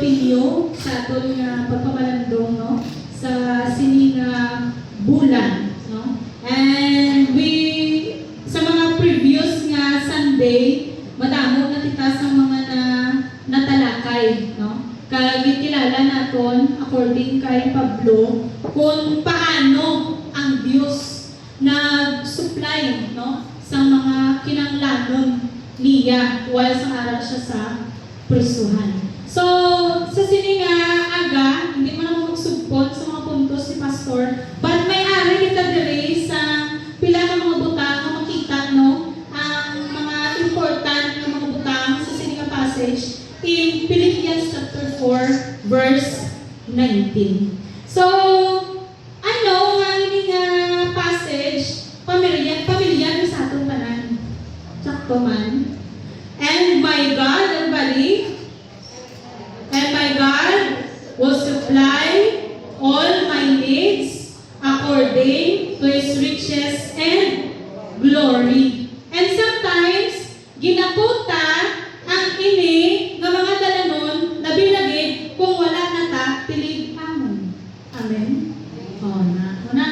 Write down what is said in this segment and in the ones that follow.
continue sa aton nga pagpamalandong, no, sa sini nga bulan, no. And we sa mga previous nga Sunday, madamo na kita sa mga natalakay, no. Kaya kilala naton according kay Pablo kung paano ang Dios nag-supply, no, sa mga kinanglanon niya while sa araw siya sa prisuhan. So, sa sini nga aga, hindi mo naman magsugpot sa mga puntos ni Pastor, but may ari kita dire sa pila ka mga butang na makita, no, ang mga important na mga butang sa sini nga passage in Philippians chapter 4, verse 19. So, ano nga ini nga passage, pamilyar sa atong tanan. Sakto man. And my God, everybody, and my God will supply all my needs according to His riches and glory. And sometimes, ginakuta ang ini ng mga dalanon na binagid kung wala na ta pilig amon. Amen? O na.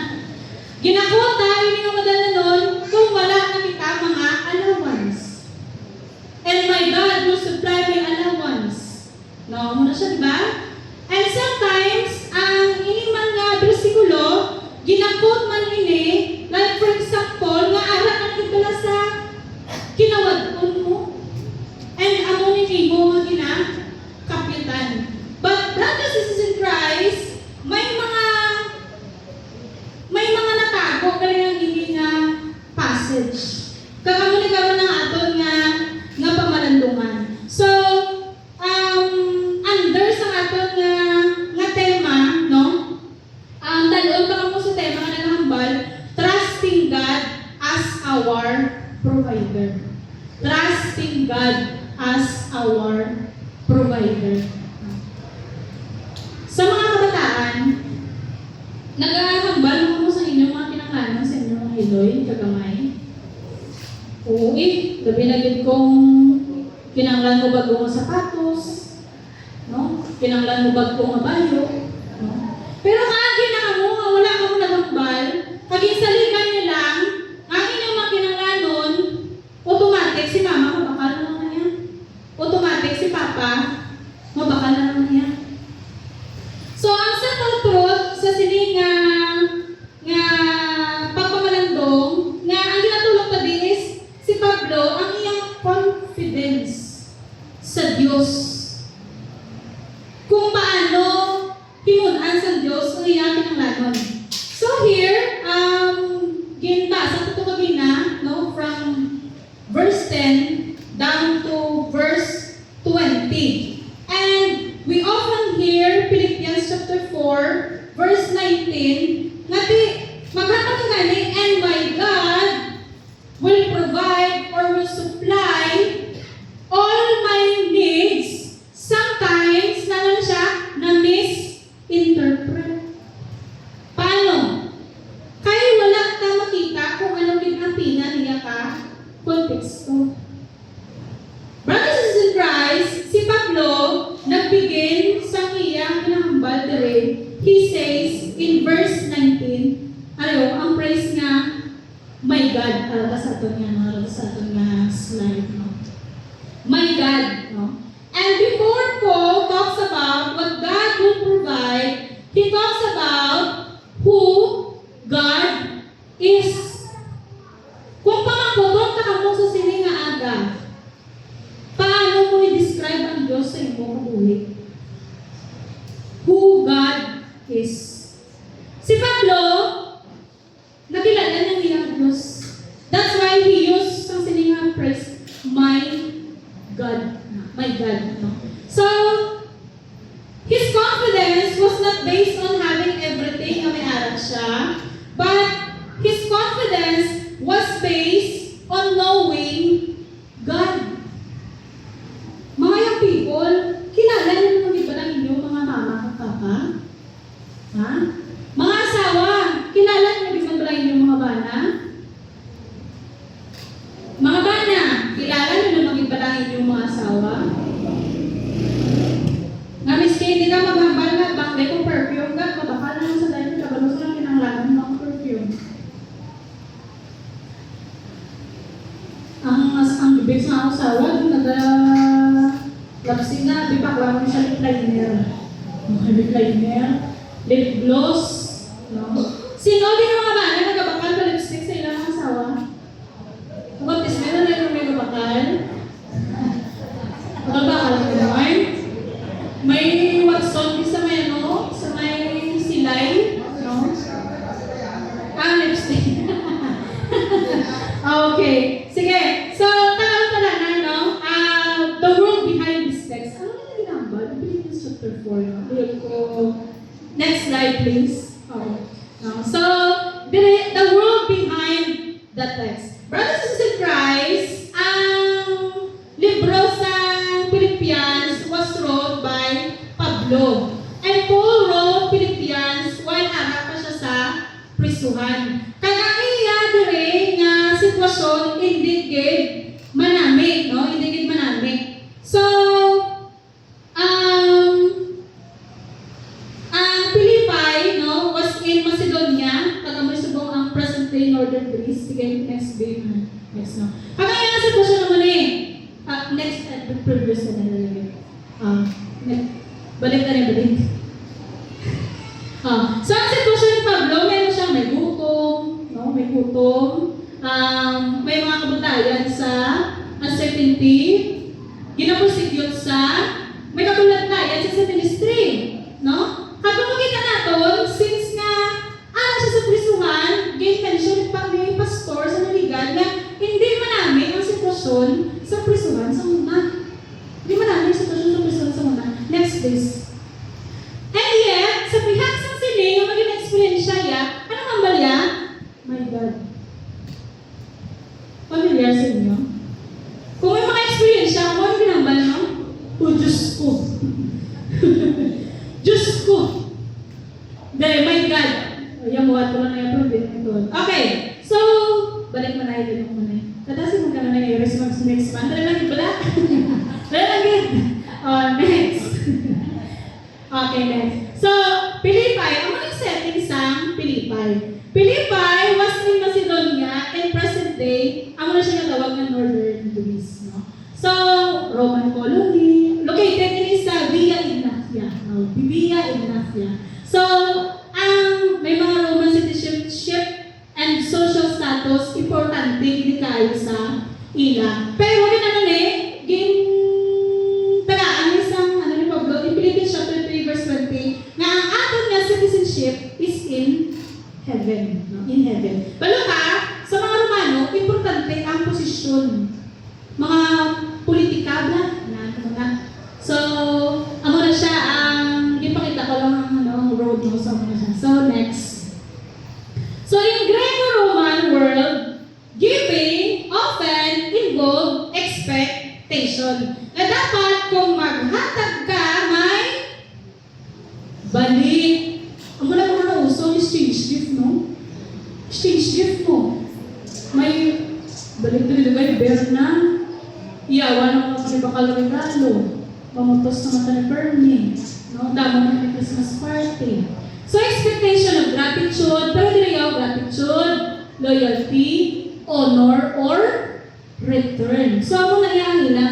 Ginakuta ini nga mga dalanon kung wala na kita mga allowance. And my God will supply my allowance. No, muna siya, diba? And sometimes, ang ini man nga bersikulo, ginakot man ini, like for example, nga ara ka nagpala sa kinawad-on mo. And amo ni mo nga kapitan. But brothers and sisters in Christ, may mga natago kaya ang ini nga passage. Kakamo ni karon ng aton nga pamalandungan. So, under sa aton nga tema, no? Talon pa kamo sa tema nga nagahambal, trusting God as our provider. Trusting God as our provider. Sa mga kabataan, nagahambal mo sa inyong mga kinanglanon sa inyong mga hiloy, kagamay. Oo, gabi na gid kong kinanglan mo bagong sapatos, no? Kinanglan mo bagong mabayo, no? Pero kaagi na mo nga wala ka mo nagambal, kaging salikan niya lang, ang inyong mga kinanglanon, automatic si mama mabakal na naman niya. Automatic si papa mabakal na naman niya. So ang simple truth sa sini nga pagpamalandong nga ang ginatulong pa din is si Pablo ang iyang confidence sa Diyos. Kung paano himunan sa Diyos ang iyang kinanglanon. So here, ginbasa ito kagina, no, from verse 10 down to verse 20. And we often hear Philippians chapter 4, verse 19, ngati maghatag ka gani, and my God will provide or will supply all my needs. Sometimes, nalang siya na misinterpret. Paano? Kaya wala ka makita kung ano ginapina niya ka konteksto. Brothers and sisters in Christ, si Pablo nagbigin sa iyang pinahambal dire. He says in verse 19, ang praise nga, my God, sa aton nga slide, no? My God, no? And before Paul talks about what God will provide, he talks about who God is. Kung pamakutot ka mo sa sini nga aga, paano mo i-describe ang Diyos sa iyong kabuhi? Who God is. Si Pablo, nakilala niya iyang Diyos. That's why he used ang siningang phrase, my God. No? So, his confidence was not based on having everything na may aral siya, but his confidence was based on knowing God. Mga young people, kilala niyo naman iba ng inyong mga mama at papa? Ha? usawa, lapsing na, di pa ko siya lip liner. Lip liner, lip gloss, no? Sino din mga bana nagabakal pa lipstick sa ilang asawa? Kapag meron na yung may gabakal? Magabakal ka naman? May Watson di sa may ano? Sa may silay? No? Lipstick. Okay. Sige. So, tanong-tanong no? The world behind this text. Ano na ginambal? Philippians chapter 4. No? Next slide, please. So, the world behind the text. Brothers and sisters in Christ, ang libro sa Philippians was wrote by Pablo. And Paul wrote Philippians while harap pa siya sa prisuhan. Kaya iya dire nga sitwasyon indigid manamig, no? Indigid manamig. So, ang Philippi, no, was in Macedonia. Taga-Macedonia ang present-day northern Greece. Sige, next day. Next, no? Kaya nga sitwasyon naman eh. Next, the previous na nalagay. Balik na rin, balik. So, ang sitwasyon ni Pablo, meron siyang may gutom, no? May gutom. May mga kabutayan sa uncertainty. Ginaprosecute sa may kabutayan sa ministry, no? Habang makita natin, since nga siya sa prisuhan, gain-mention pang may pastor sa naligan na hindi manami ang sitwasyon sa prisuhan sa muna. Hindi manami ang sitwasyon sa prisuhan sa muna. Next, please. And yet, sa pihak sa sining, yung maging experience siya, anong ambal ya? My God. Familiar sa inyo? Kung may mga experience siya, kung ano ginambal, no? Diyos ko. Diyos ko. Dahil, my God. Yung buhat ko lang na yung problem ito. Okay. So, balik mo na yun. Tatasin mo ka na yung response next month. Dala lang yung bala. Dala lang yun. Next. Okay, next. So, Philippi. Ang mga setting sa Philippi. Philippi was in Macedonia and present day, ang muna siya natawag ng Northern Greece. No? So, Roman colony, located in sa Via Ignatia. Via Ignatia. So, may mga Roman citizenship and social status importante hindi kayo sa ila. Pero gano'n tagaan isang ni Pablo in Philippians chapter 3 verse 20 na ang ating nga citizenship is in heaven. No? In heaven. Balo ka, sa mga Romano, importante ang posisyon. Mga politika na. So, amo na siya ipakita ko lang ang road mo sa mga siya. So, next. So, in Greco-Roman world, giving often involved expectation. Na dapat kung maghatag ka, may balik. Ang muna ko na uso, exchange gift, no? Exchange gift mo. May balik na nilagay, bear na. Iyawa ng mga kanibakal regalo. Pamutos na mata ni Bernie. No? Damo na may Christmas party. So, expectation of gratitude, pero dinayaw gratitude, loyalty, honor, or return. So, ako na yan nila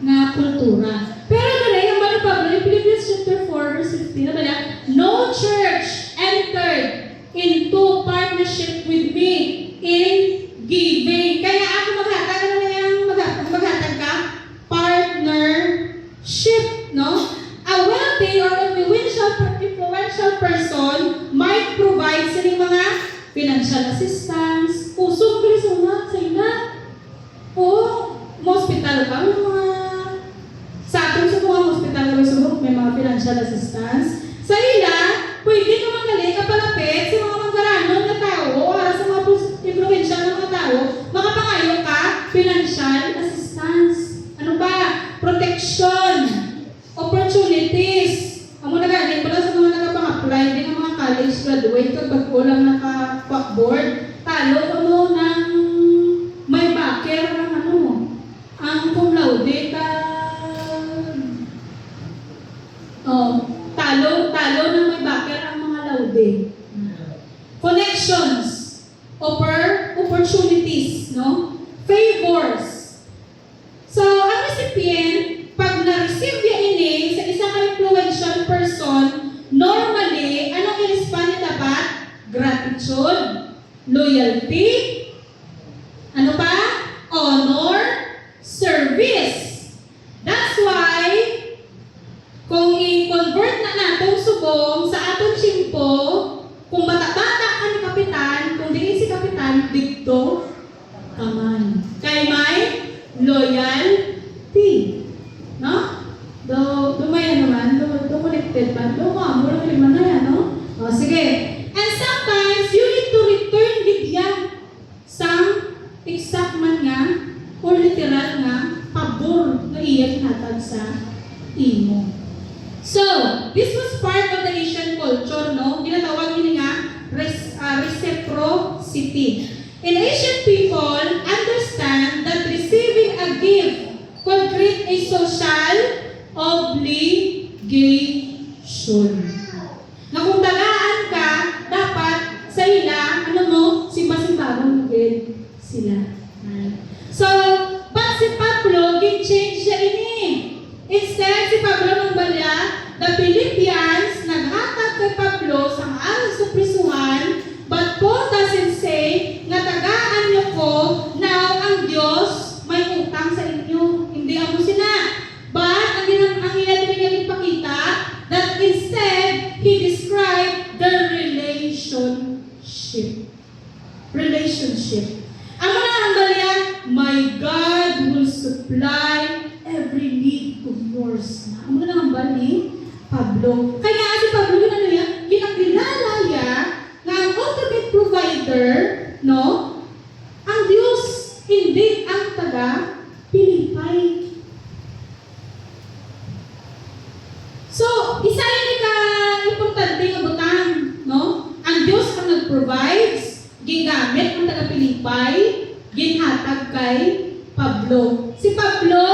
nga kultura. Pero dali, ang bala Pablo, in Philippians chapter 4, verse 15, na no church entered into partnership with me in giving. Kaya ako maghatag, ano na yan? Maghatag ka? Partnership, no? A wealthy or influential person might provide sa mga financial assistance, usog ko sa ina, o hospital ka, sa atin sa mga hospital ka may mga financial assistance. Sa ila, pwede ka magaling kapalapit sa mga manggaranon na tao o sa mga influential na mga tao, makapangayo ka, financial assistance. Ano ba? Protection, opportunities. Amo na galing pala sa mga nagpang-apply din ng mga college graduate kapag walang naka-backboard, talo mo ng may backer ng ang cum laude ka. Talo ng may backer ang mga laude. Connections, opportunities, no? Favors, gratitude, loyalty, ano pa? Honor, service. That's why, kung i-convert na natong subong sa atong simpo, kung bata-bata ka ni Kapitan, kung di si Kapitan, dito, kaman. Kay may loyalty. No? Do may naman, do connected ba? Do mo naman na yan, no? O, sige. And sometimes, you need to return gidya sa exact man nga or literal nga pabor na iya kinatag sa imo. So, this was part of the Asian culture, no? Ginatawag yun nga reciprocity. And Asian people understand that receiving a gift could create a social obligation. Na kung tagaan ka, dapat sa ila, ano mo, simba-simbahan mo sila. So, but si Pablo, gin-change siya ini. Instead, si Pablo nang balya, the Philippians, naghatag kay Pablo sa maaral sa prisuhan, but Paul doesn't say, nga tagaan niyo ko, now ang Diyos may utang sa inyo. Hindi ako sila. But, ang iyan ipakita, that instead, he described the relationship. Ang mga handalya, my God will supply every need of yours. Ang mga hambal ni Pablo. Kaya si Pablo, ginakilala niya na ang ultimate provider, no? Ang Diyos, hindi ang taga-Pilipay. So, isa yun ka-importante nga butang, no? Ang Diyos ang nag-provides, gingamit ang taga-Pilipay, ginhatag kay Pablo. Si Pablo,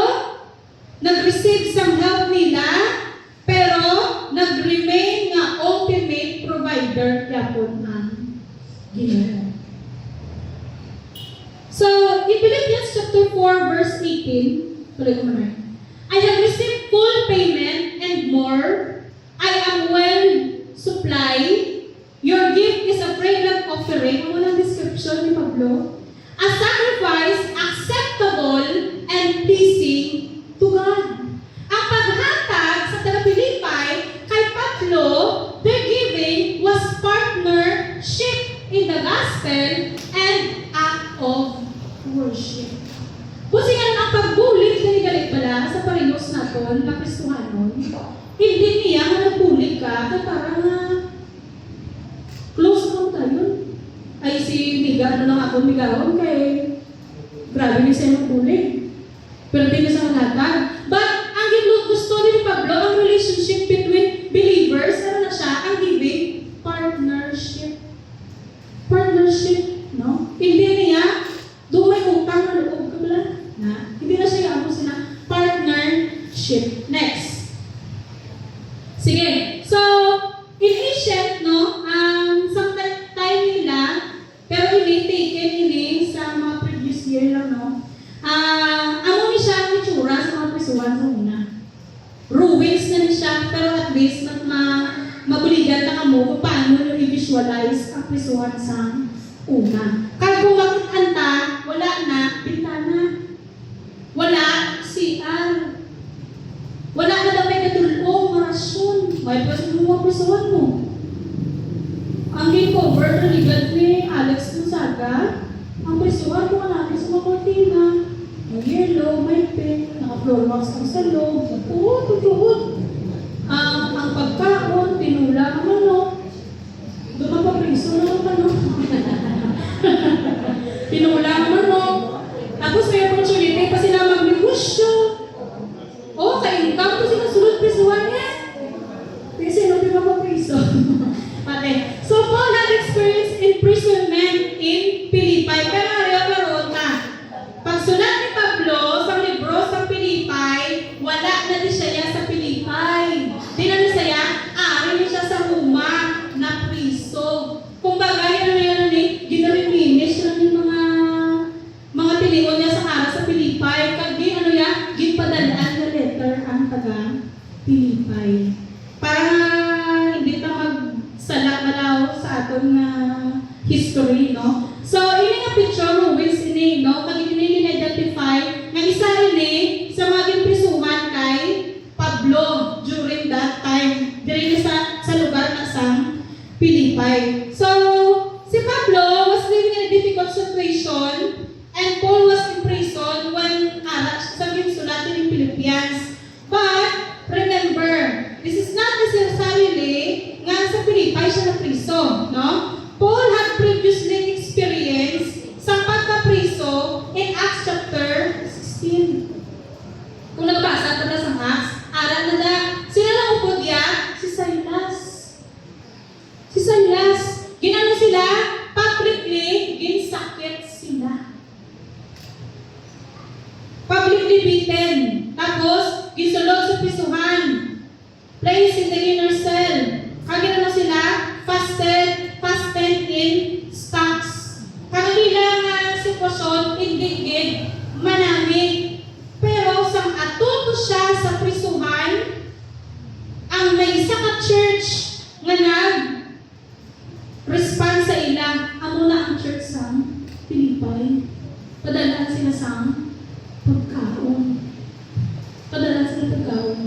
nag-receive some help nila, pero nag-remain nga ultimate provider yapon ang Ginoo. So, in Philippians chapter 4, verse 18, tuloy ko naman. I have received full payment and more. I am well supplied. Your gift is a fragrant offering. Ano ang description ni Pablo? A sacrifice acceptable and pleasing to God. Ang paghatag sa taga-Pilipay kay Pablo, their giving was partnership in the gospel and act of worship. Kasi nga ang pagbulig na galit pala sa parehos naton na Kristohanon, hindi niya nga nagbulig ka kaya parang close na tayo. Ay si Miga, ano lang ako, Migawon kay grabe niya siya magbulig. Pero hindi niya sa manatag. But ang gusto ni Pablo, ang relationship between believers, ano na siya, ang giving partnership. Partnership, no? Hindi niya, doon may utang na loob ka pala. Hindi na siya yung sila partnership. Next. Sige. So, in ancient, no, some time nila, pero hindi taken ini sa mga previous year lang, no. Amo ni siya ang itsura sa mga prisuhan sa una. Ruins na ni siya, pero at least mabuligan na kamo kung paano nyo i-visualize ang prisuhan sa una. Kaya kung makikanta, wala na bintana. Wala CR. Wala na daw may katulong, marasyon. May prisuhan mo. Ang cover na ligad ni Alex Gonzaga, ang prisuhan mo natin sa mga kortina. May yellow, may pink, naka-floor wax ang sa loob. Oo, tutuot. Ang pagkaon, tinula ng manok. Doon pa priso ng manok. Tinula ng manok. Tapos may opportunity pa sila mag-negosyo. O, sa income ko sila sulod prisuhan niya. Kasi no, di ba pa priso? So, Paul had experienced imprisonment in Pilipay. Pero araw-araw na. Pagsulat ni Pablo sa libro sa Pilipay, wala na di siya sa Pilipay. Di na siya, ari siya sa uma na priso. Kung bagay na yun ni, ginariminis siya ng mga tilion niya sa ara sa Pilipay. Kagi ano yan, ginpadalaan na letter ang taga Pilipay. Para hindi ta magsala malaw sa aton na Pilipay. So, si Pablo was living in a difficult situation and Paul was in prison when sabi yung sulatin ng Philippians. But, remember, this is not necessarily nga sa Pilipay siya na priso, no? Paul had previously experienced sa pagka-priso in Acts chapter 16. Kung nagbasa ka na sa Acts, aral na na, sino lang upod ya? Si Silas. Si Silas. Ginano sila? Publicly, ginsakit sila. Publicly beaten. Tapos, gisulod sa prisuhan. Placed in the inner cell. Kagina sila, fasted in stocks. Kanila nga sitwasyon, indigid, manamig. Pero sang atuto siya sa prisuhan, ang may isa ka church nga respond sa ilang, amo na ang church sa Pilipay. Padala sila sa pagkaon. Padala sila pagkaon.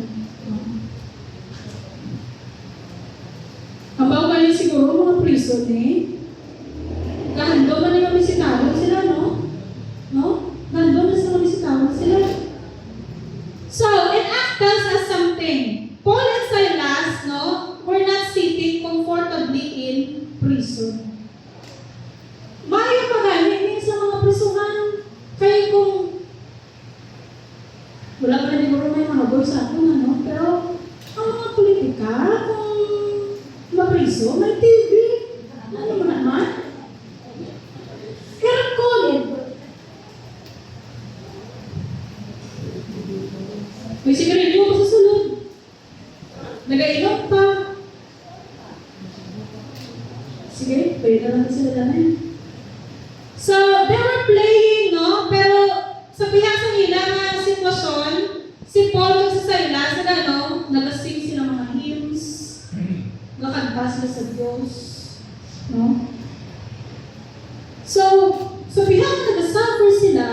Kabaw kayo siguro mga prison Gahando man yung bisitawag sila, no? No? Gahando man sila bisitawag sila. So, it acts as something. Paul and Silas, no, were not sitting comfortably in prison. Mayo pa gani sa mga prisuhan. Kaya kung wala pa rin siguro may mga sa akin, ano? Pero, ang mga politika, kung mapriso, may TV. Ano mo naman? Kaya college. May sigarilyo ko sa sulod. Nag-ainom pa. Sige, pwede na sila namin. So, they were playing, no? Pero, sa pihasang ilang sitwasyon, si Paul at si Silas, nagasing sila mga hymns, nakagba sila sa Diyos, no? So, sa pihasang nagasuffer sila,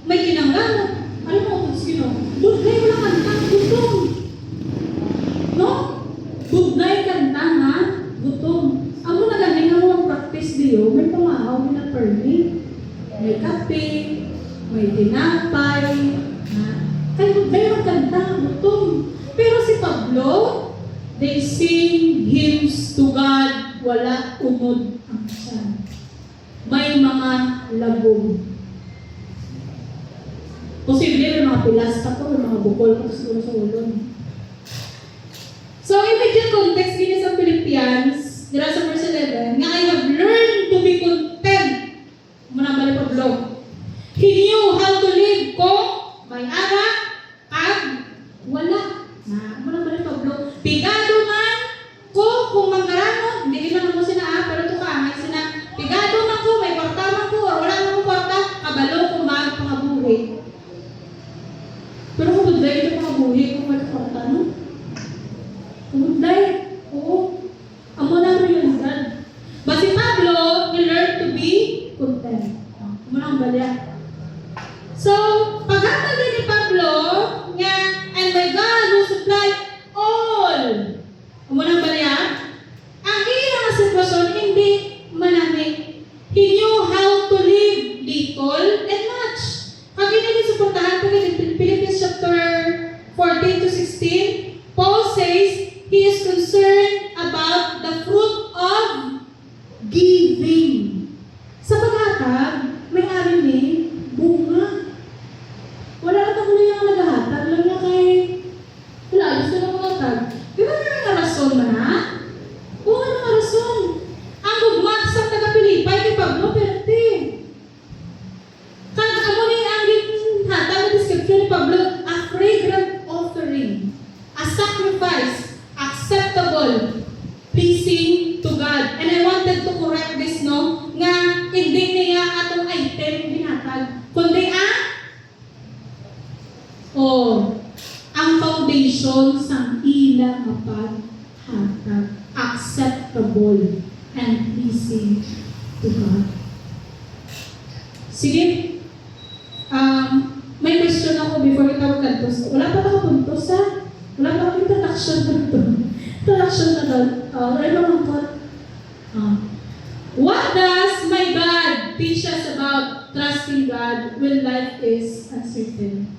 may kinanglan. Alam mo kung sino? Bugnay mo lang kantang gutom. No? Bugnay kantang gutom. Amo na galing nga mo practice diyo, may pamahaw na permit, may kape, may tinapay, kaya bugnay magkantang gutom. Pero si Pablo, they sing hymns to God, wala unod ang siya. May mga labong. Posible may mga pilasta ko, may mga bukol ko siguro sa ulon. So, immediate context din sa Philippians, dira sa verse 11, nga I have learned to be content. Muna balik Pablo. He knew how to live kung may ara, at wala. Muna balik Pablo. Pigado man ko kung manggarano, hindi naman mo sina pero ito ka, may sina, pigado man ko, may kwarta man ko, or wala man ko kwarta, kabalo kung pangabuhi. Pero kung budlay ito pangabuhi kung may kwarta, no? Kung budlay, oo. Amo na realidad. But si Pablo, he learned to be content. Muna ang balya. So, paghatal din ni Pablo, nga, and my God will supply all. Muna ang balya. Ang ilang sitwasyon, hindi manamig. He knew how to live little and much. Pag hindi suportahan po in Philippians chapter 14 to 16, Paul says, he is concerned about the fruit of giving. Sa paghatag, may arin bunga. Wala na tagulo yung naghahatag lang na kay wala, gusto na maghatag. Di ba may mga rason man ha? Oo, ano mga rason? Ang gugmat sa taga-Pilipay kay Pablo Perte. Kaya mo ni ang hatag na description ni Pablo, a fragrant offering, a sacrifice, acceptable, pleasing to God. And I wanted to correct this, no? Nga, hindi niya atong item binatag. Kundi ang foundation sa ilang paghatag. Acceptable and pleasing to God. Sige. May question ako before kita magkantos. Wala pa ako puntos ha? Wala pa ako introduction na ito. Introduction na doon. Ano naman po? What does my God teach us about trusting God when life is uncertain?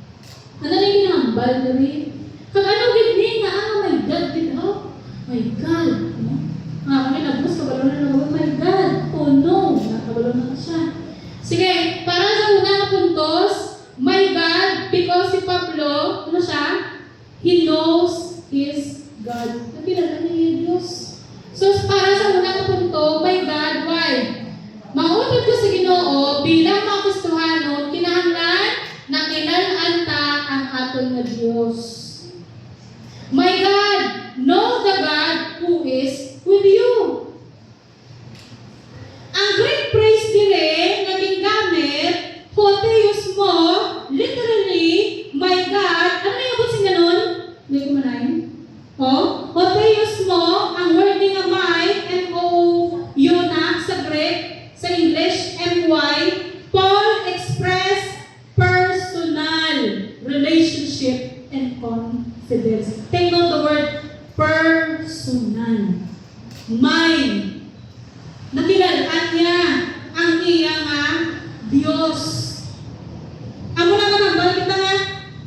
Ano na yung ginambal na rin? Kag ano gini nga, my God, din oh, my God. No? Kami nabos, kabalo na oh my God. Oh no, nakabalo na siya. Sige, para sa unang puntos, my God, because si Pablo, ano siya? He knows his God. Nakilala niya yung Diyos. So, para sa unang punto, my God, why? Mautod ko sa Ginoo bilang mga Kristohanon, kinahanglan na kilalaan ta ang aton na Diyos. My God, know the God who is with you. Ang Greek phrase dire naging gamit, hotheos mo, literally, my God, ano na yung sing ganun? Hindi ko manayin. Hotheos mo, ang wording ng my, M-O-U na sa Greek, sa English, M-Y, Paul express personal relationship and confidence. Take note the word personal. Mine. Nakilalaan niya ang iyang Diyos. Amo na naman, kita nga,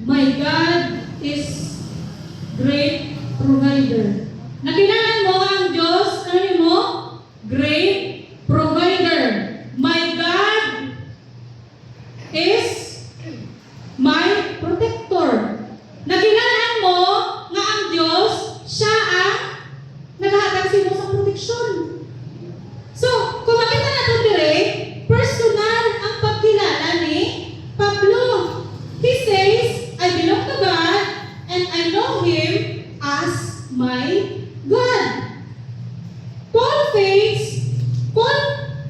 my God is great provider. Nakilalaan mo ang Diyos, ano mo? Great provider. My God is my protector. Nakilalaan mo nga ang Diyos, siya ang naghahatag sa imo sa proteksyon. So, kung makita natin dire, personal ang pagkilala ni Pablo. He says, I belong to God and I know Him as my God.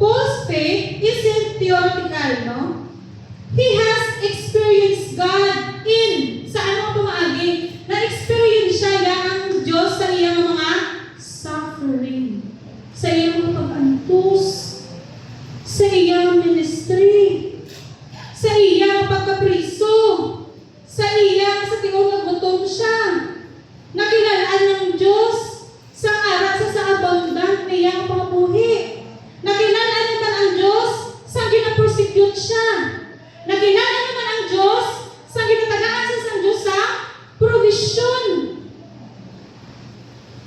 Paul's faith isn't theoretical, no? He has experienced God in sa anong pumaagi. Na-experience siya ang Diyos sa iyang mga suffering, sa iyang mga pag-antos, sa iyang ministry, sa iyang pagkapriso, sa iyang sa tingong nagutom siya. Nakilalaan ng Diyos sa aral sa abundant na iyang pamabuhi. Nakilalaan naman ang Diyos sa gina-persecute siya. Nakilalaan naman ang Diyos sa ginatagaan siya sa Diyos sa provision.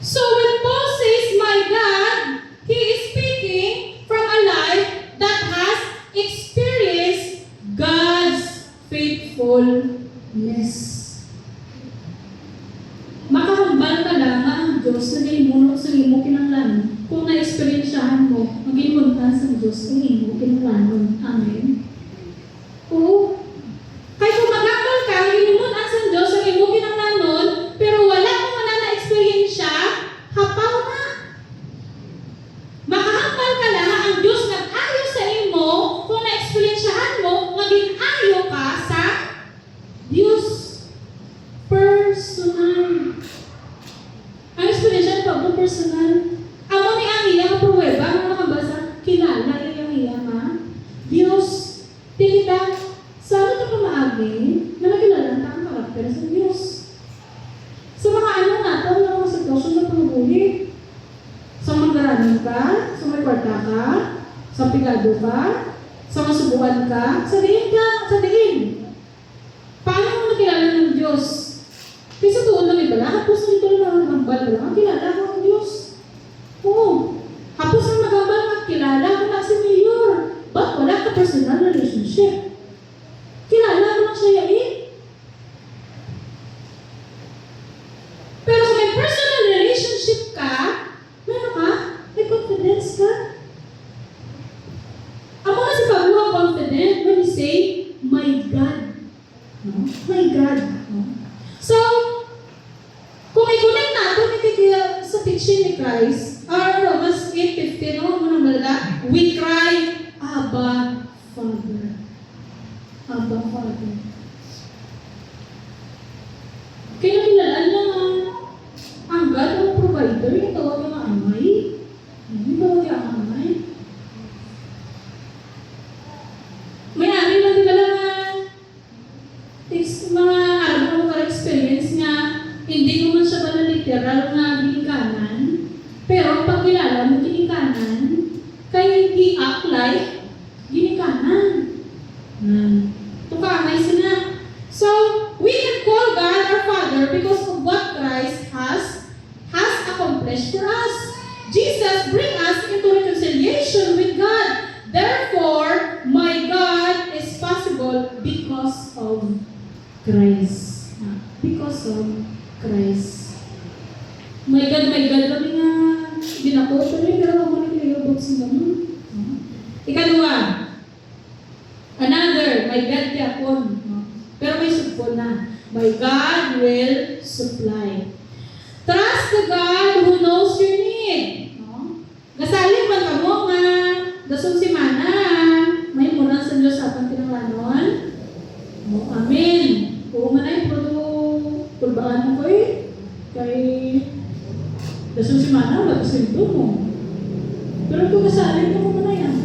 So when Paul says, my God, he is speaking from a life that has experienced God's faithfulness. Makahambal ka lang ang Diyos na naimunok sa imo kinanglan. Kung na-experiensyahan mo, mag-imuntan sa Diyos ang imo kinanglan. Amen. Oo. Kaya kung mag-hambal ka, mag-imuntan sa Diyos ang imo kinanglan, pero wala kong na-experience siya, hapaw na. Makahambal ka lang ang Diyos nag-ayo sa imo kung na-experiensyahan mo, maging ayo ka sa Diyos. Personal. Ang experience pa po personal. Amo ni ang iyang pruweba, ang nakabasa, kilala iyang iyang Diyos. Tinita, sana ito pamaagi na nakilala ang karakter sa Diyos. Sa mga ano natin, ng mga sitwasyon sa pangbuhi. Sa magaranin ka, sa may kwarta ka, sa pigado ka, sa masubukan ka, sa diin ka, sa diin. Paano mo nakilala ng Diyos? Kasi tuon lang iba, hapos na ito lang naghambal lang, kilala ko ang Diyos. Oo. Hapos na naghambal lang, kilala ko na si Mayor. Ba't wala ka personal relationship? Kilala ko lang siya yain. Pero kung may personal relationship ka, meron ka, may confidence ka. Ako na si Pablo ang confident when he say, my God. No? My God. No? So, kung i-connect natin sa teaching ni Christ, Romans 8:15, no? Muna malaga, we cry, Abba, Father. Abba, Father. Kaya nakilalaan niya ang God ang provider, yung tawag yung amay. Yung tawag yung amay. May-ari lang din mga araw na experience nga, hindi naman siya pala literal na binikanan, pero pag kilala mo, binikanan ginikanan, kay i-act like ginikanan. Tukamay sila. So, we can call God our Father because of what Christ has accomplished for us. Jesus bring us into reconciliation with God. Therefore, my God is possible because of Christ. Because of Christ. My God, kami nga ginako. Pero ako na kinayabot sa naman. Ikalawa, another, my God yapon. Pero may sugpo na. My God will supply. Trust the God who knows your need. Gasaling man ka mo nga, dasong si Mana, may murang sa Diyos atang kinalanon. Amen. Kung manay, pulbaan mo ko kay dasong si Mana, matasinto mo. Pero kung gasaling mo manay yan.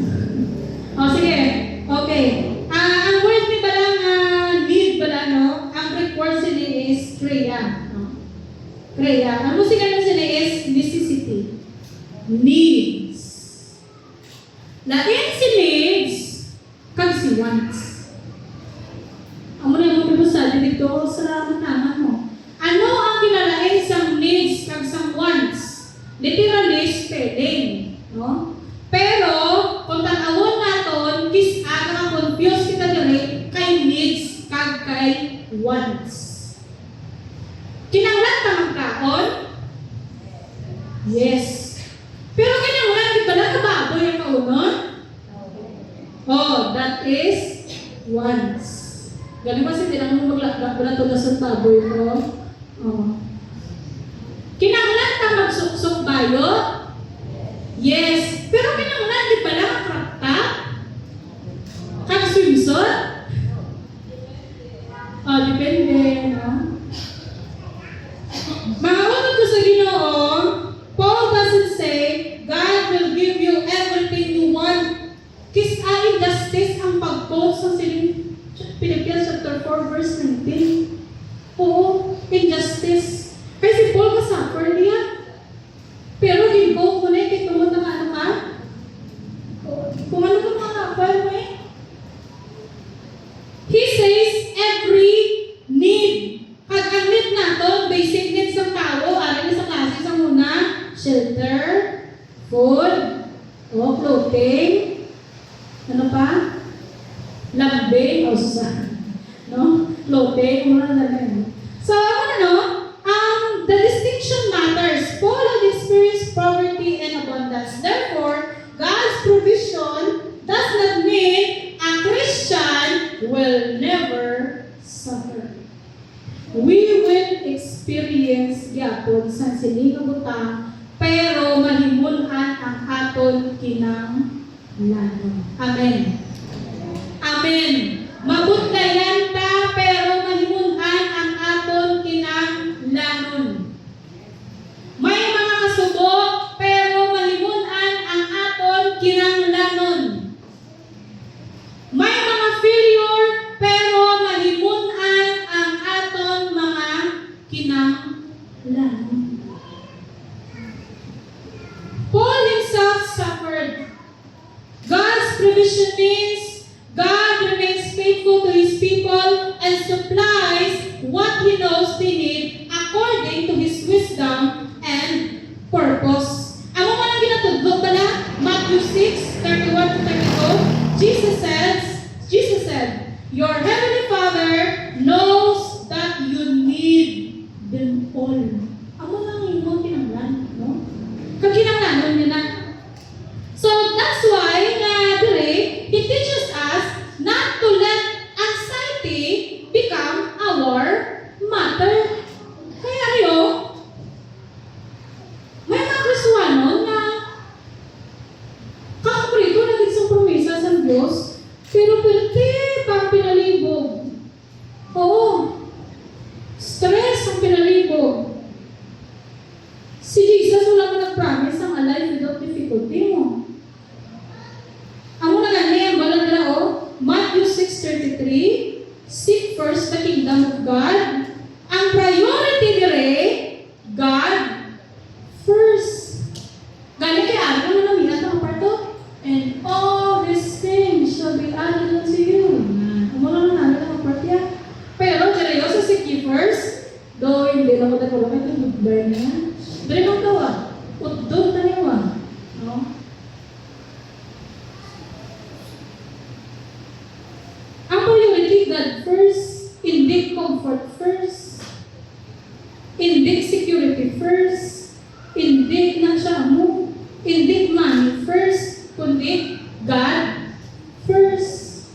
Sige. Okay. Ang word ni balang need bala, no? Ang record sila is kreya. Kreya. Ang musika na sila is necessity. Needs. Lain si needs, kag si wants. Amo na yung mabibusali dito sa mataman mo. Ano ang kinalain sa needs kag sa wants? Literally spelling, no? Pero kung tanawon naton, aga confuse kita diri kay needs kag kay wants. Kinahanglan ta magkaon? Yes. Pero kinahanglan di pala kababoy ang kaunon? That is wants. Galing ba si tinang mo maglagak wala to sa baboy mo? Kinahanglan ta magsuksok bayot? Yes. Pero kinahanglan di pala makrakta? Kag swimsuit? Depende, no? Mga unod ko sa Ginoo, Paul doesn't say, God will give you everything you want. Kis-ain justice ang pag-quote sa Philippians chapter 4 verse 19. Oo, injustice. Kasi si Paul kasuffer niya. Pero gingo ko na kay tungod na ano ka? Kung ano ka mga kapal mo He says every need. Pag ang need nato, basic needs ng tao, aral na sa klase sa muna, shelter, food, clothing, ano pa? Lambing, no? Clothing, muna na lang. So, the distinction matters. Paul had experienced poverty and abundance. Therefore, God's provision does not mean a Christian will never suffer. We will experience gyapon sa siling butang, pero mahimulan ang aton kinahanglan. Amen. Amen. Mabundayan ta, pero mahimulan ang aton kinahanglanon. May mga kasubo, pero mahimulan ang aton kinahanglanon. May mga failure, pero mahimulan ang aton mga kinahanglanon. Paul himself suffered. God's provision means God remains faithful to His people and supplies what He knows they need according to His wisdom and purpose. Amo man ang ginatudlo pala, Matthew 6:31-32, Jesus said, your heavenly Father knows that you need them all. Amo lang yung kinahanglan, no? Kag kinahanglanon niya na. So that's why He teaches us not to let anxiety become our matter. Kaya may mga Kristiyanon na kakaprito na din sa promesa sa Diyos, pero pang pinalibog. Oo. Stress ang pinalibog. Si Jesus wala man nag-promise ang a life without difficulty mo. Amo na ganyan, balang nila Matthew 6:33, seek first the kingdom of God. Ang priority dire, God first. Galing kay ano na Udod taniwa. No? Ang priority, God first, hindi comfort first, hindi security first, hindi na siya mo, hindi money first, kundi God first.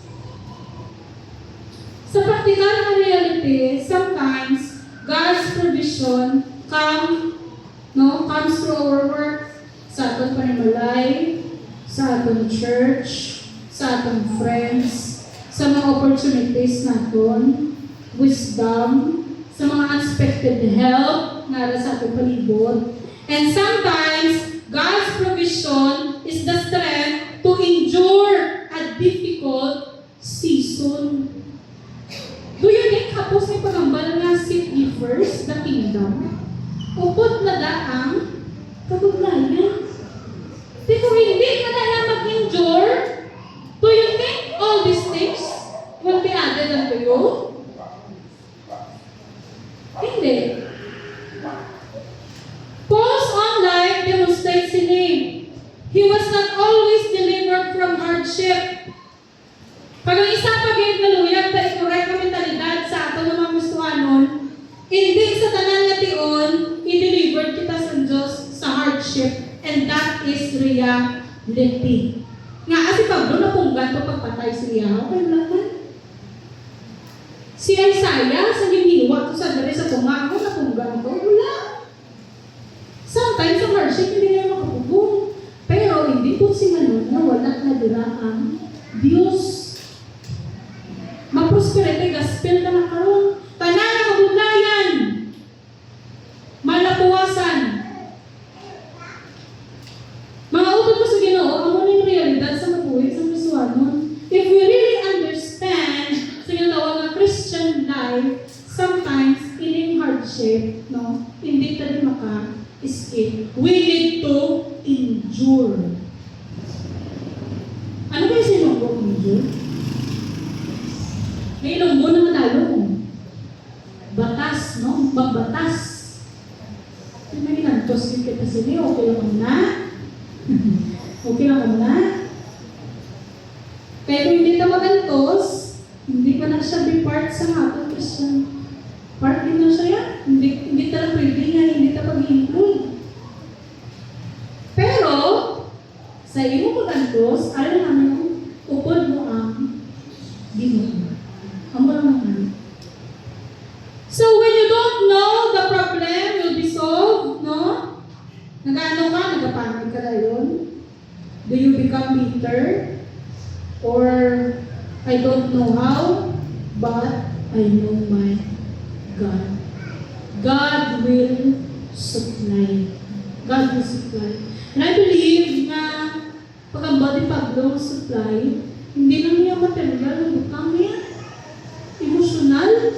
Sa practical na reality, sometimes God's provision comes through our work, sa atong panimalay, sa atong church, sa atong friends, sa mga opportunities naton, wisdom, sa mga unexpected help na sa atong palibot. And sometimes, God's provision is the strength to endure a difficult season. Do you think kapos ni pagambal nga seek ye first the kingdom? Upod na daang kabugnayan. Di kung hindi ka na lang mag-endure, do you think all these things will be added unto you? Hindi. Paul's own life demonstrates in him. He was not always delivered from hardship. Pag ang isa pag-inaluyag na i-correct ang mentalidad sa ato ng mga gustuhanon, hindi sa tanan nga tion, i-deliver kita sa Diyos sa hardship, and that is reality. Nga kasi Pablo napunggan to pagpatay siya, okay naman. Si Isaiah, sa giniwa to sa dere sa tunga, ako napunggan to, wala. Sometimes ang hardship hindi na makapugong, pero hindi po si Manon na wala na diraan Diyos. Mag-prosperity gospel na nakaroon. Tanan na kabugnayan. Malapuwasan. Mga utod mo sa Ginoo, ang muling realidad sa mabuhay sa Misuanon. If we really understand sa ginatawag ng Christian life, sometimes in hardship, no, hindi tayo maka-escape. We need to endure. Ano ba yung sinunggong endure? May ilonggo na manalo. Batas, no? Magbatas. Yung may ginantos yung kita sini, okay lang na? Okay lang na? Kaya kung hindi ka magantos, hindi pa na siya be part sa atong Christian. Part din na siya yan. Hindi ka pwede nga, hindi ka pag-include. Pero, sa iyo magantos, alam naman yung upod mo ang Ginoo. Amo lang naman. So when you don't know the problem will be solved, no? Nag-ano ka? Nagpapanik ka na yun? Do you become bitter? Or, I don't know how, but I know my God. God will supply. God will supply. And I believe na pag ang body Pablo supply, hindi lang niya material na bukang niya. Emotional,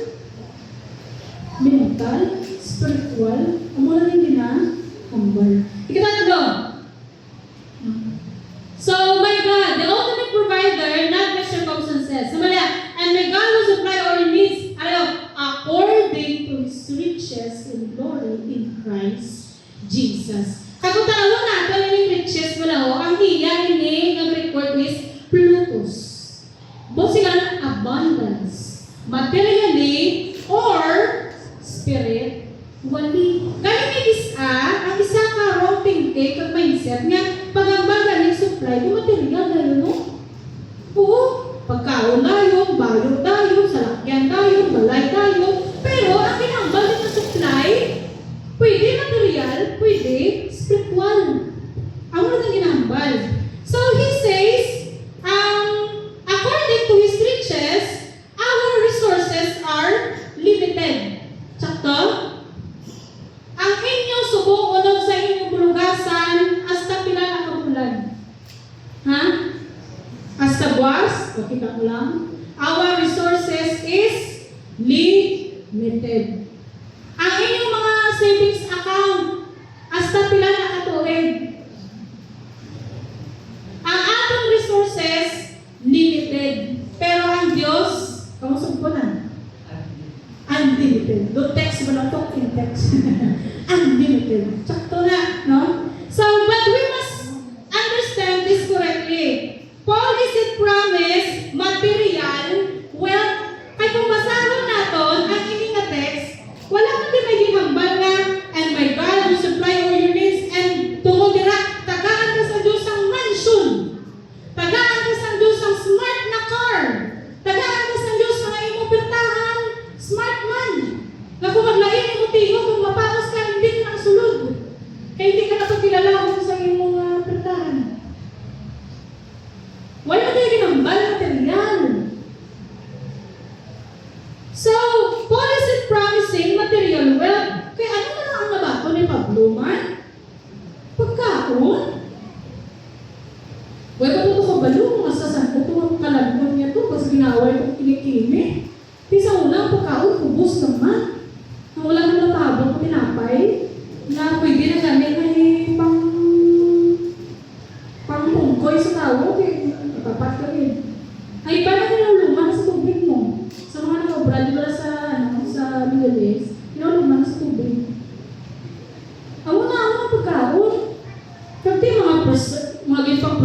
mental, spiritual, amo na rin ginahambal. Ikatatlo. So, my God, the ultimate provider, not by circumstances. Samala, and my God will supply our needs, according to His riches and glory in Christ Jesus. Kapag tanaw natin yung riches wala ang iya ini nag-record is Plutus. Both sila abundance. Materially or spiritually. Kaya may ang isa ka wrong thinking at mindset nga pag-ambaga ng supply, yung material na yun, no? Oo, pagkaon tayo, bayo tayo, salakyan tayo, balay tayo, pero ang kinambal ng supply, pwede material, pwede spiritual. Ang mga ginambal. So he says, according to His riches, our resources are limited. Sakto? Ang inyong subong unod sa inyong bulugasan hasta pila na kabulan. Ha? Hasta buwas? O kita ko lang. Our resources is limited. Ang inyong mga savings account hasta pila na katuig. Ang atong resources limited. Pero ang Diyos, kamusog po na. Unlimited. Don't text mo lang, talk in text. Unlimited. Sakto na, no?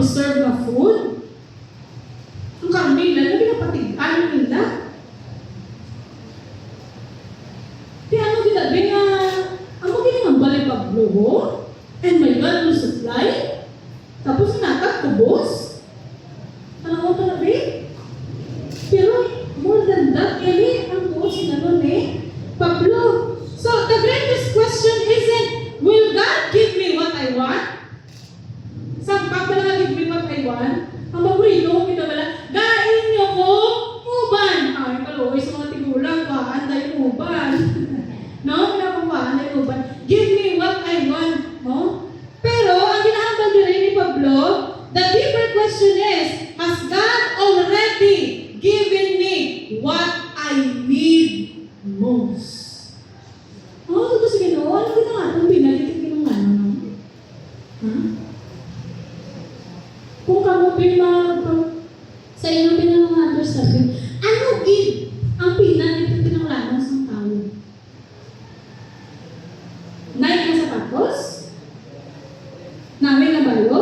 preserve na food. Ang karne nila, lagi na patig-ano nila. Di ano ginabi nga, ang magaling ang balik pagluho, and my God will supply, tapos nakakubos. Ano ko na ba? Pero more than that, really, ang buo sinanon Pablo. So, the greatest question isn't, will God give me what I want? Sa pagpala nga give me what I want, ang paborito, kita bala, gain niyo ko, uban. Ay, kaluoy sa mga tigulang, waan tayo uban. No? Pinapawaan tayo uban. Give me what I want. No? Pero, ang ginahambal din ni Pablo, the deeper question is, has God already given me what I need most? Oh, ito sige, no? Ano ginawa? Anong binalitin ginungan? Ha? Kung kamo sa inyo pinangang-understanding, ano gid ang pinalitin pinanglanan sa tao? Naik na sapatos? Namin na bayo?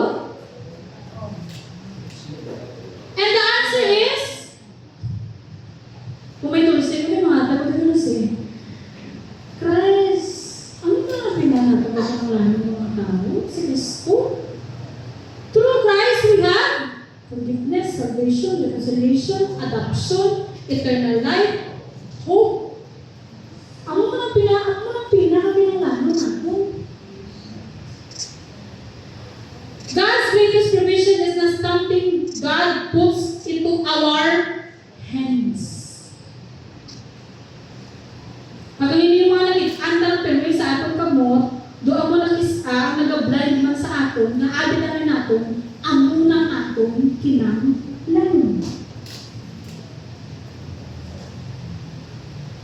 And the answer is, kung may tulsi, kung may mga tagot na tulsi, Christ, ano na pinanatag sa pinanglanan ng mga tao? Si Kristo? Through Christ, we have forgiveness, salvation, reconciliation, adoption, eternal life, hope. Ano man ang pinaka-pinanglanan natin? God's greatest provision is not something God puts into our hands. Magaling yung mga nag-andang permit sa atong kamot, doon mo nag-isa, nag-blind man sa aton, na abit namin natin, amo ng atong kinanglan.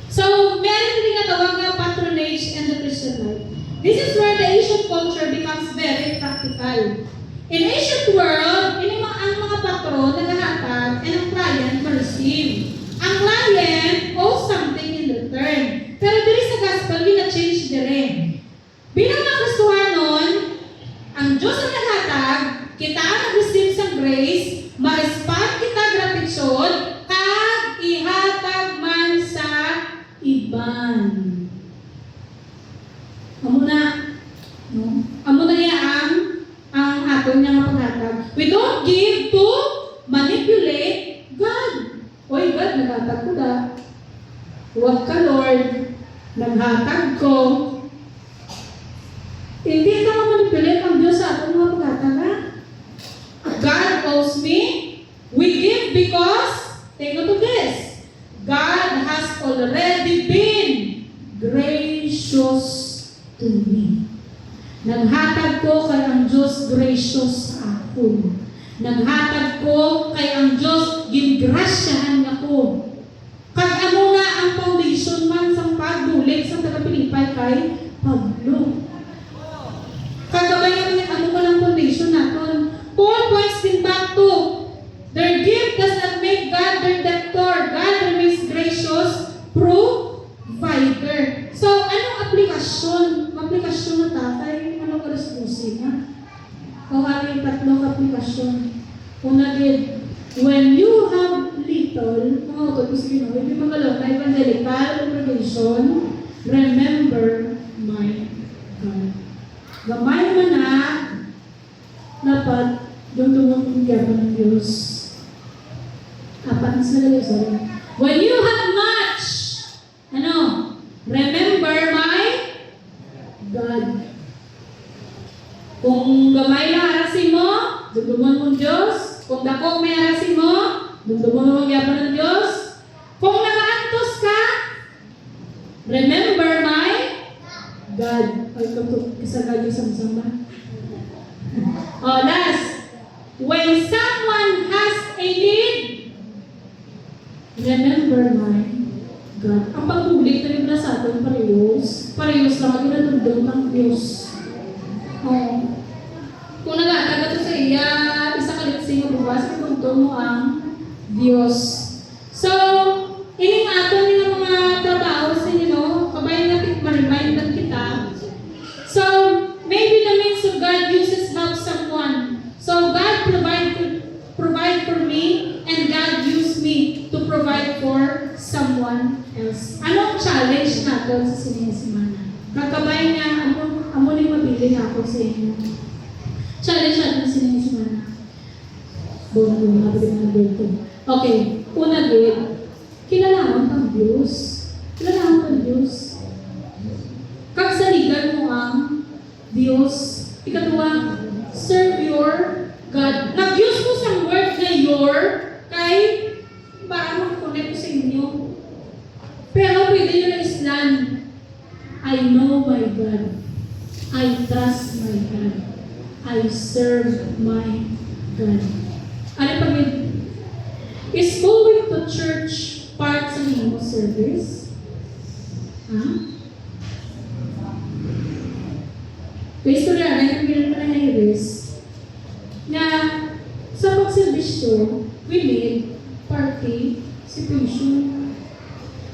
So, meron din nga tawag nga patronage and the Christian life. This is where the Asian culture becomes very practical. In ancient world, ang mga patron naghahatag and ang client ma-receive. Ang client owes something in return. Pero diri sa gospel, gina-change dire. Bilang mga Kristohanon, ang Diyos ang naghatag, kita ang nag-receive sa grace, ma-respond kita gratitude, kag ihatag man sa iban. Amo na, no? Amo na ang aton nga paghatag. We don't give to manipulate God. Oy, God, naghatag ko da. Huwag ka, Lord. Naghatag ko. Hindi ka manipulate ang Diyos sa aton mga paghatag, ha? God owes me. We give because, take note of this, God has already been gracious to me. Naghatag ko kay ang Diyos gracious sa ako. Naghatag ko kay ang Diyos gingrasyahan ako. Kag amo nga ang foundation man sa pagbulig sa taga-Pilipay kay Pablo. Kagabay naman ano mo lang foundation natin. Paul points din back to their gift does not make God their debtor. God remains gracious, provider. So, anong aplikasyon? Aplikasyon na tatay, anong responsive na? Kung ano yung tatlong aplikasyon. Una din, when you have little, mga utod ko sige no, hindi magalaw na evangelical congregation, remember my God. Gamay man na, dapat doon tumutugyan ng Diyos. Apat sa lagi, sorry. When you have much, remember my God. Kung gamay lang arasin mo, dugduman mong Diyos. Kung dakong may arasin mo, dugduman mong yapan ng Diyos. Kung nakaantos ka, remember my God. Ay, kasagad yung sama-sama. Last. When someone has a need, remember my God. Ang pagpublik na rin sa atin, parehos lang ang ginatundong ng Diyos. Kung nagatagat sa iya, isa kalitsing ang buwas, itungtong mo ang Diyos. So, ining ato ng mga trabaho sa inyo, kabayan natin ma-remindan kita. So, maybe the means of God uses help someone. So, God provides semana. Kakabay niya, amo ni mabili nga ako sa inyo. Challenge natin sa inyo semana. Buong nabili na dito. Okay, una gid, kinalaman kang Diyos. Kinalaman kang Diyos. Kagsaligan mo ang Diyos. Ikatwa, serve your God. Nag-use mo sa word na your kay para mag-connect ko sa inyo. Pero pwede nyo na islan. I know my God. I trust my God. I serve my God. Ano pag is going to church part sa inyo service? Ha? Based on yan, ay kamilan pa na Iris, na sa pagservisyo, we need participation.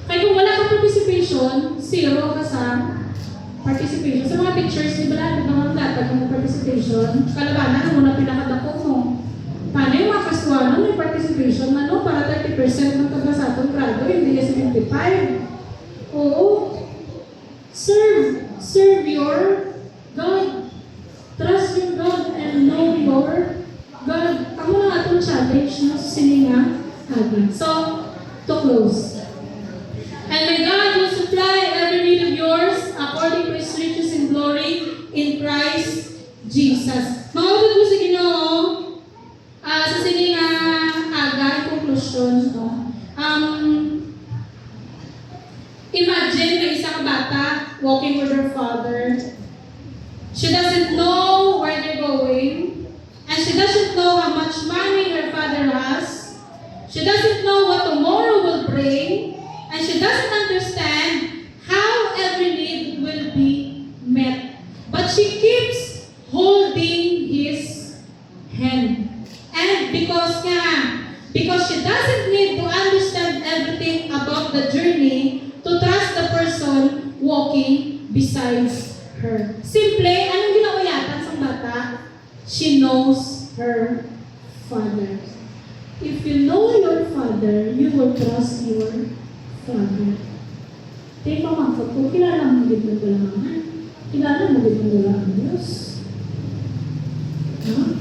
Kaya kung wala kang participation, zero ka sa participation. Sa mga pictures, di ba lahat naman datag ng participation? Kalabanan, ang muna pinakadako mo. Paano yung mga kaswanan, may participation na no, para 30% ng taga sa atong grado, hindi yung 75. Oo. Serve your God. Trust your God and know your God. Ang mga atong challenge no, sa sininga agad. So, to close. And may God will supply every need of yours according to His riches in glory in Christ Jesus. Maudod mo sa Ginoo, sa sininga agad, conclusion, no? Imagine may isa ka bata walking with her father. She doesn't know where they're going, and she doesn't know how much money her father has. She doesn't know what tomorrow will bring, and she doesn't understand how every need will be met. But she keeps holding his hand. And because she doesn't need to understand everything about the journey to trust the person walking besides her. Simple, anong ginawa yata sa bata? She knows her father. If you know your father, you will trust your father. Kaya pamangkot ko, kilala mo din ng galangan. Kilala mo din ng galangan Diyos. Huh?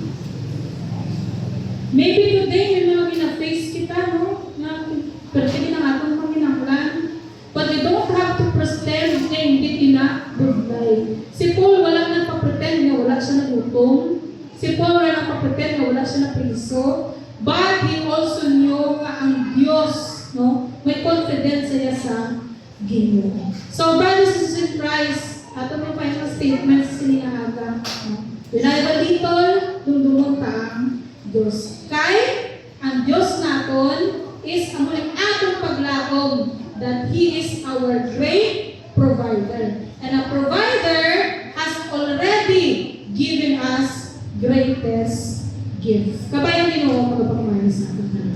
Maybe today, may mga gina-face kita, no? Na pwede na atong panginanglan. But we don't have to pretend na hindi kina-goodbye. Si Paul wala nang papretend na wala siya nagutom. Si Paul wala nang papretend na wala siya napriso. But he also knew na ang Diyos, no? May confidence siya sa Ginoo. So, brothers and sisters in Christ, ato may final statement sa sinihaga. Reliable little, dumdumon ta ang Diyos. Kay, ang Diyos naton is ang muling atong paglaom that He is our great provider. And a provider has already given us greatest gift. Kabayang Ginoo, magpapakamayan sa atin.